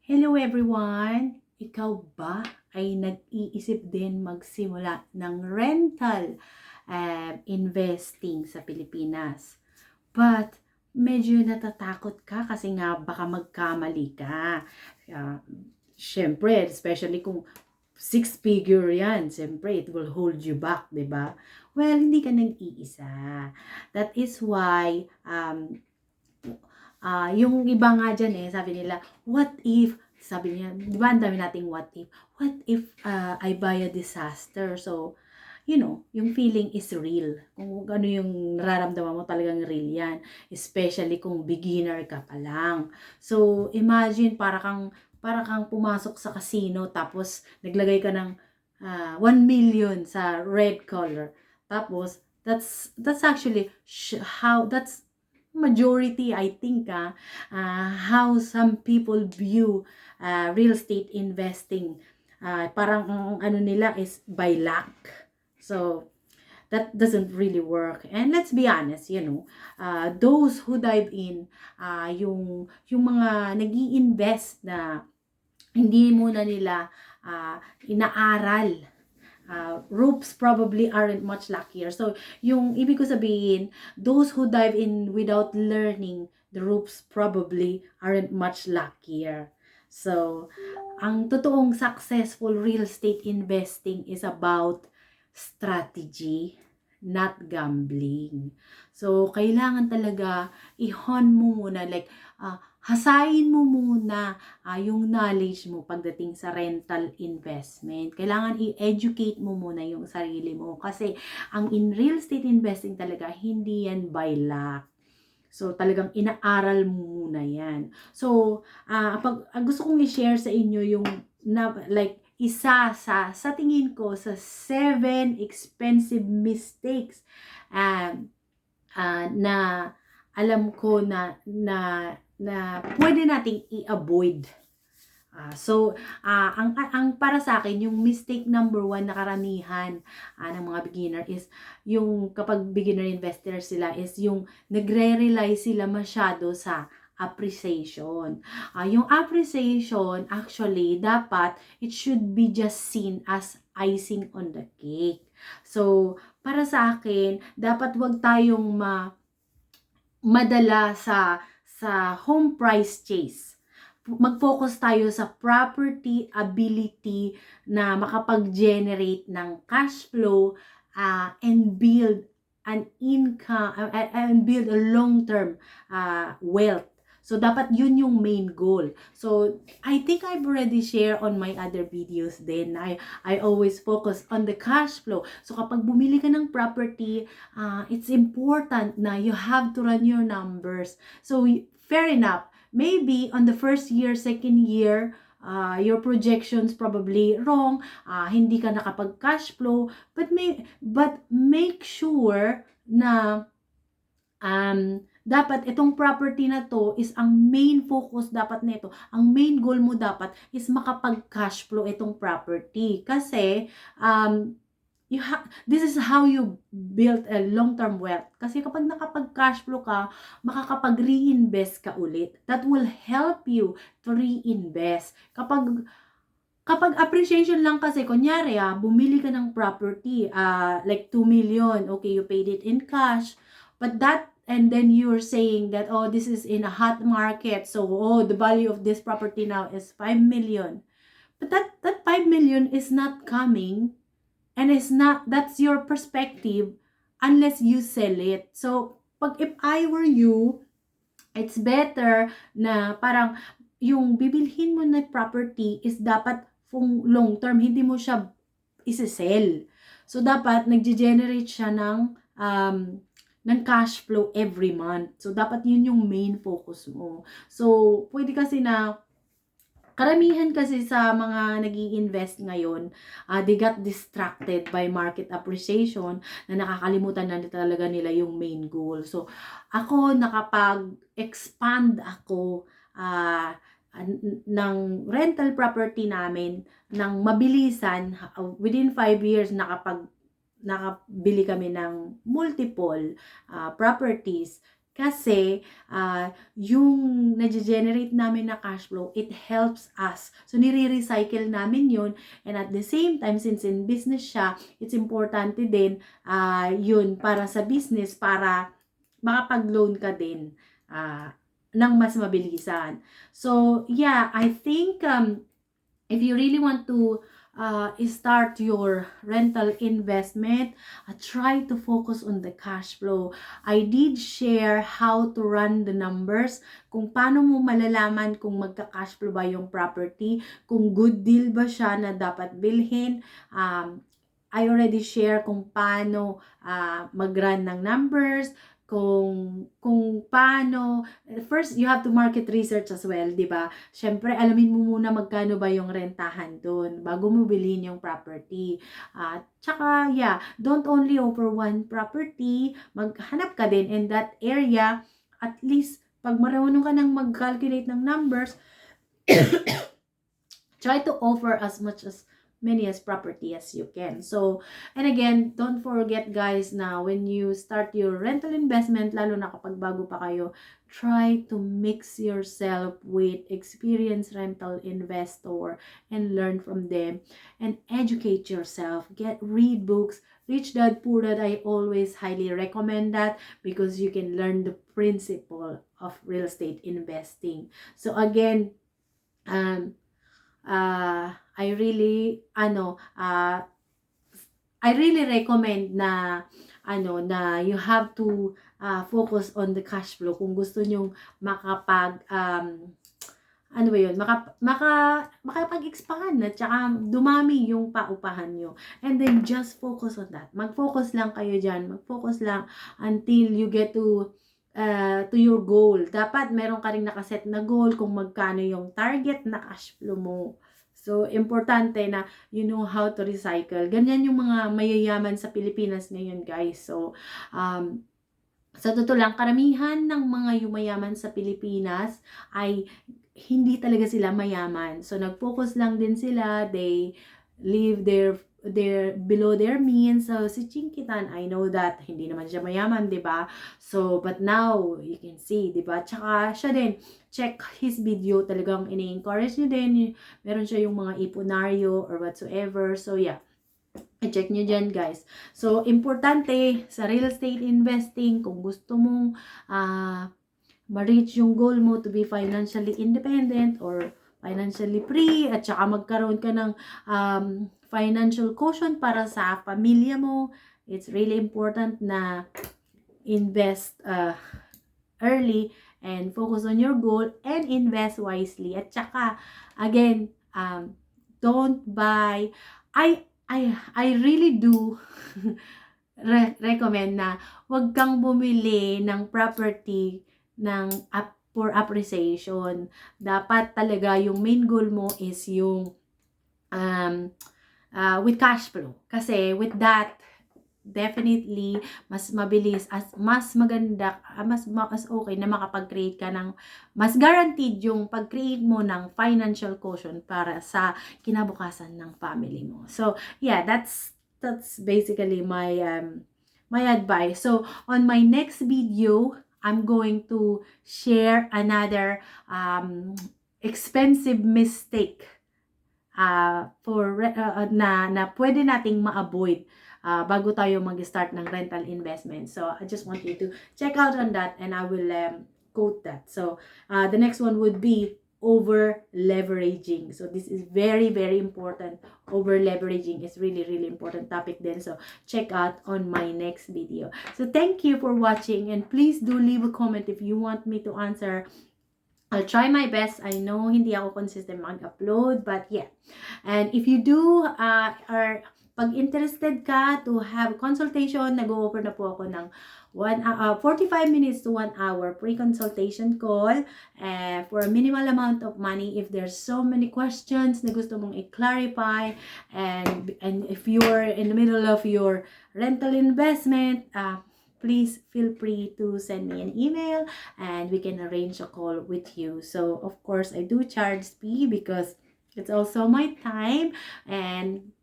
Hello everyone! Ikaw ba ay nag-iisip din magsimula ng rental investing sa Pilipinas? But medyo natatakot ka kasi nga baka magkamali ka. Uh, Syempre, especially kung six-figure yan, syempre it will hold you back, di ba? Well, hindi ka nag-iisa. That is why yung iba nga dyan sabi nila, what if, sabi niya, di ba ang dami nating what if? What if I buy a disaster? So, yung feeling is real. Kung ano yung nararamdaman mo, talagang real yan. Especially kung beginner ka pa lang. So, imagine, para kang pumasok sa casino, tapos naglagay ka ng 1 million sa red color. Tapos, that's actually that's majority, I think, how some people view real estate investing. Parang ano nila is by luck. So, that doesn't really work. And let's be honest, those who dive in, yung mga nag-i-invest na hindi muna nila inaaral, ropes probably aren't much luckier. So, yung ibig ko sabihin, those who dive in without learning the ropes probably aren't much luckier. So, ang totoong successful real estate investing is about strategy, not gambling. So, kailangan talaga i-hone mo muna, like, hasain mo muna yung knowledge mo pagdating sa rental investment. Kailangan i-educate mo muna yung sarili mo. Kasi, ang in real estate investing talaga, hindi yan by luck. So, talagang inaaral mo muna yan. So, gusto kong i-share sa inyo yung, isa sa tingin ko sa 7 expensive mistakes na alam ko na pwede nating i-avoid. Ang para sa akin, yung mistake number 1 na karamihan ng mga beginner is yung kapag beginner investor sila is yung nagre-rely sila masyado sa appreciation. Yung appreciation, actually, dapat it should be just seen as icing on the cake. So, para sa akin, dapat wag tayong madala sa home price chase. Mag-focus tayo sa property ability na makapag-generate ng cash flow and build an income and build a long-term wealth. So, dapat yun yung main goal. So, I think I've already shared on my other videos din. I always focus on the cash flow. So, kapag bumili ka ng property, it's important na you have to run your numbers. So, fair enough. Maybe on the first year, second year, your projections probably wrong, hindi ka nakapag-cash flow, but make sure na dapat itong property na to is ang main focus dapat nito. Ang main goal mo dapat is makapag-cash flow itong property. Kasi, this is how you build a long-term wealth. Kasi kapag nakapag-cash flow ka, makakapag-reinvest ka ulit. That will help you to reinvest. Kapag appreciation lang kasi, kunyari, bumili ka ng property, like 2 million, okay, you paid it in cash, but and then you're saying that, oh, this is in a hot market, so, the value of this property now is 5 million. But that 5 million is not coming, and that's your perspective, unless you sell it. So, if I were you, it's better na parang, yung bibilhin mo na property is dapat long term, hindi mo siya isi-sell. So, dapat nagge-generate siya ng cash flow every month. So, dapat yun yung main focus mo. So, pwede kasi na, karamihan kasi sa mga nag-i-invest ngayon, they got distracted by market appreciation na nakakalimutan na talaga nila yung main goal. So, ako, nakapag-expand ako ng rental property namin ng mabilisan. Within 5 years, nakabili kami ng multiple properties, Kasi, yung nage-generate namin na cash flow, it helps us. So, nire-recycle namin yun. And at the same time, since in business siya, it's importante din, yun, para sa business, para makapag-loan ka din, ng mas mabilisan. So, yeah, I think, if you really want to start your rental investment, try to focus on the cash flow. I did share how to run the numbers, kung paano mo malalaman kung magka-cash flow ba yung property, kung good deal ba siya na dapat bilhin. I already share kung paano mag-run ng numbers, kung paano, first you have to market research as well, di ba? Syempre, alamin mo muna magkano ba yung rentahan doon bago mo bilhin yung property. Tsaka, yeah, don't only offer one property, maghanap ka din in that area. At least, pag marunong ka nang mag-calculate ng numbers, try to offer as many as property as you can. So, and again, don't forget guys, na when you start your rental investment, lalo na kapag bago pa kayo, try to mix yourself with experienced rental investor and learn from them and educate yourself. Read books. Rich Dad Poor Dad, I always highly recommend that because you can learn the principle of real estate investing. So again, I really recommend na na you have to focus on the cash flow kung gusto nyong makapag makapag-expand at saka dumami yung paupahan nyo. And then just focus on that. Mag-focus lang kayo dyan. Mag-focus lang until you get to your goal. Dapat meron ka ring nakaset na goal kung magkano yung target na cash flow mo. So, importante na you know how to recycle. Ganyan yung mga mayayaman sa Pilipinas ngayon, guys. So, sa totoo lang, karamihan ng mga yumayaman sa Pilipinas ay hindi talaga sila mayaman. So, nag-focus lang din sila. They live below their means. So, si Chinkitan, I know that hindi naman siya mayaman, di ba? So, but now, you can see, di ba? Tsaka siya din, check his video, talagang ini-encourage niyo din. Meron siya yung mga ipunaryo or whatsoever. So, yeah. I-check nyo dyan, guys. So, importante sa real estate investing, kung gusto mong ma-reach yung goal mo to be financially independent or financially free, at saka magkaroon ka ng financial cushion para sa pamilya mo, it's really important na invest early and focus on your goal and invest wisely. At saka, again, don't buy. I really do recommend na wag kang bumili ng property for appreciation. Dapat talaga yung main goal mo is yung with cash flow. Kasi with that, definitely mas mabilis, mas maganda, mas okay na makapag-create ka ng mas guaranteed yung pag-create mo ng financial cushion para sa kinabukasan ng family mo. So yeah, that's basically my my advice. So on my next video, I'm going to share another expensive mistake na pwede nating ma-avoid bago tayo mag-start ng rental investment. So, I just want you to check out on that and I will quote that. So, the next one would be over leveraging. So, this is very, very important. Over leveraging is really, really important topic din. So, check out on my next video. So, thank you for watching and please do leave a comment if you want me to answer. I'll try my best. I know hindi ako consistent mag-upload, but yeah. And if you do pag interested ka to have consultation, nag-o-offer na po ako ng 45 minutes to 1 hour pre-consultation call for a minimal amount of money. If there's so many questions na gusto mong i-clarify and if you're in the middle of your rental investment, please feel free to send me an email and we can arrange a call with you. So, of course, I do charge fee because it's also my time and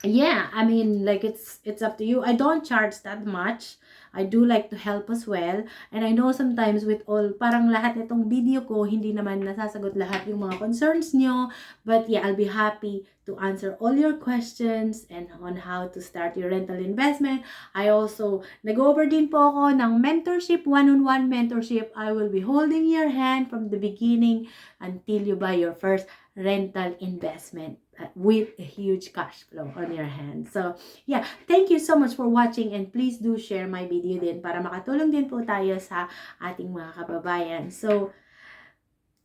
yeah, I mean, like, it's up to you. I don't charge that much. I do like to help as well. And I know sometimes with all, parang lahat nitong video ko, hindi naman nasasagot lahat yung mga concerns nyo. But yeah, I'll be happy to answer all your questions and on how to start your rental investment. I also, nag-over din po ako ng mentorship, one-on-one mentorship. I will be holding your hand from the beginning until you buy your first rental investment with a huge cash flow on your hands. So, yeah, thank you so much for watching, and please do share my video din para makatulong din po tayo sa ating mga kababayan. So,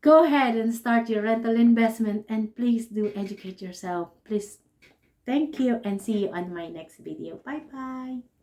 go ahead and start your rental investment, and please do educate yourself. Please, thank you, and see you on my next video. Bye-bye.